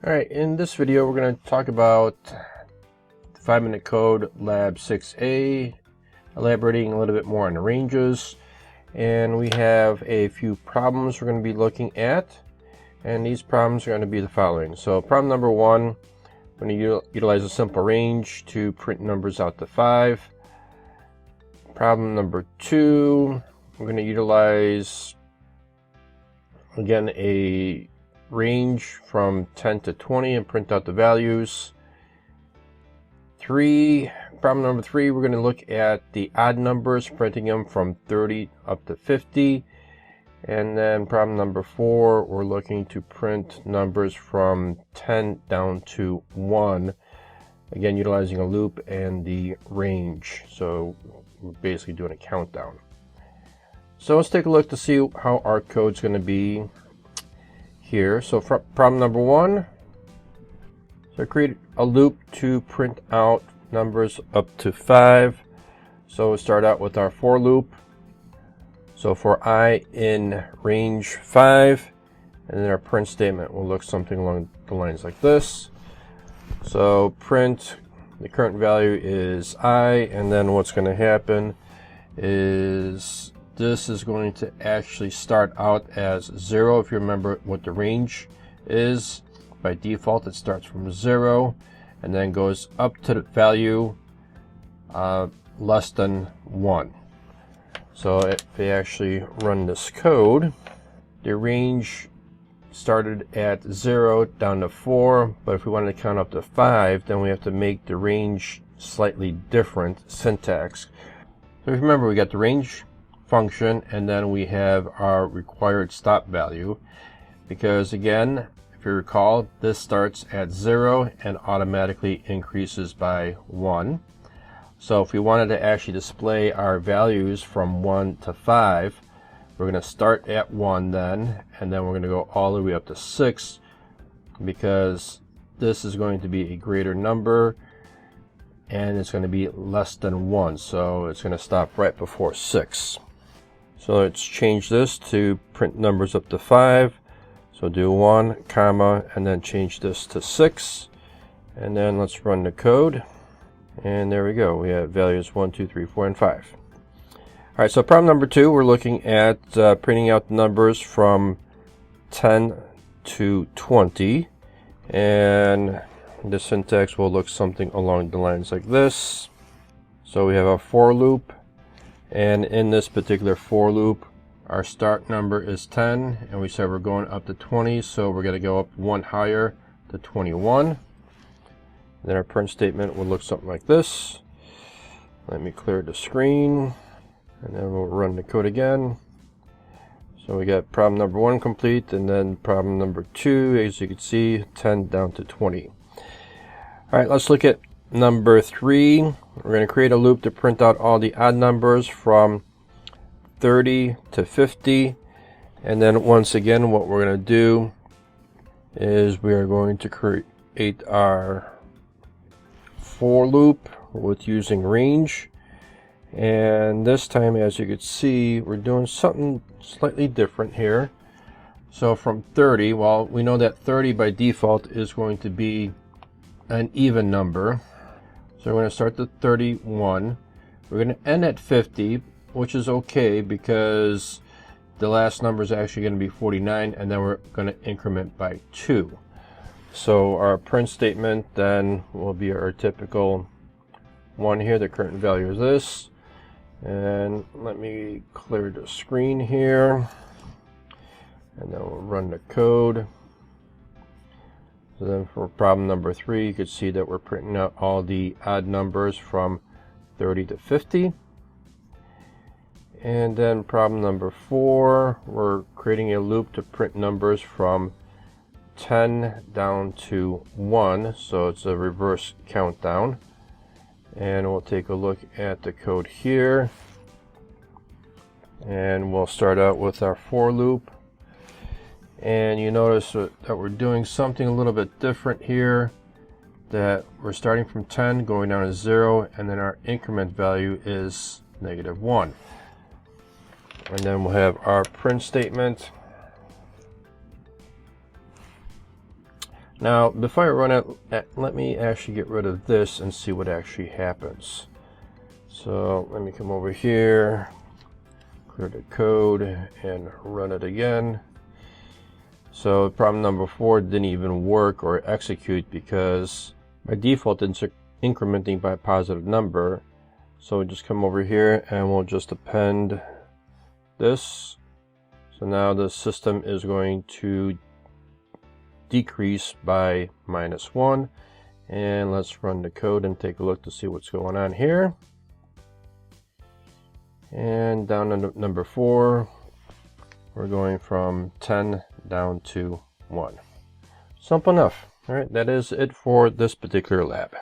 Alright, in this video we're going to talk about 5-minute code lab 6a, elaborating a little bit more on the ranges, and we have a few problems we're going to be looking at, and these problems are going to be the following. So problem number 1, we're going to utilize a simple range to print numbers out to 5. Problem number 2, we're going to utilize again a range from 10 to 20 and print out the values. Problem number 3, we're going to look at the odd numbers, printing them from 30 up to 50. And then problem number 4, we're looking to print numbers from 10 down to 1, again utilizing a loop and the range. So we're basically doing a countdown. So let's take a look to see how our code's going to be here. So for problem number 1, so create a loop to print out numbers up to 5. So we'll start out with our for loop. So for I in range 5, and then our print statement will look something along the lines like this. So print, the current value is I, and then what's going to happen is this is going to actually start out as 0. If you remember what the range is, by default it starts from 0 and then goes up to the value less than 1. So if we actually run this code, the range started at 0 down to 4, but if we wanted to count up to 5, then we have to make the range slightly different syntax. So remember, we got the range function, and then we have our required stop value, because again, if you recall, this starts at 0 and automatically increases by 1. So if we wanted to actually display our values from 1 to 5, we're going to start at 1 then, and then we're going to go all the way up to 6, because this is going to be a greater number and it's going to be less than 1, so it's going to stop right before 6. So let's change this to print numbers up to 5. So do 1, comma, and then change this to 6. And then let's run the code. And there we go. We have values 1, 2, 3, 4, and 5. Alright, so problem number 2, we're looking at printing out numbers from 10 to 20. And the syntax will look something along the lines like this. So we have a for loop. And in this particular for loop, our start number is 10, and we said we're going up to 20, so we're going to go up 1 higher to 21. Then our print statement will look something like this. Let me clear the screen, and then we'll run the code again. So we got problem number 1 complete, and then problem number 2, as you can see, 10 down to 20. All right, let's look at number 3. We're going to create a loop to print out all the odd numbers from 30 to 50. And then once again, what we're going to do is we are going to create our for loop with using range. And this time, as you can see, we're doing something slightly different here. So from 30, well, we know that 30 by default is going to be an even number. So we're going to start at 31. We're going to end at 50, which is okay because the last number is actually going to be 49, and then we're going to increment by 2. So our print statement then will be our typical one here. The current value is this. And let me clear the screen here. And then we'll run the code. So then for problem number 3, you can see that we're printing out all the odd numbers from 30 to 50. And then problem number 4, we're creating a loop to print numbers from 10 down to 1. So it's a reverse countdown. And we'll take a look at the code here. And we'll start out with our for loop. And you notice that we're doing something a little bit different here, that we're starting from 10 going down to 0, and then our increment value is -1. And then we'll have our print statement. Now, before I run it, let me actually get rid of this and see what actually happens. So let me come over here, clear the code, and run it again. So problem number 4 didn't even work or execute because by default it's incrementing by a positive number. So we'll just come over here and we'll just append this. So now the system is going to decrease by -1. And let's run the code and take a look to see what's going on here. And down to number 4, we're going from 10 down to 1. Simple enough. All right, that is it for this particular lab.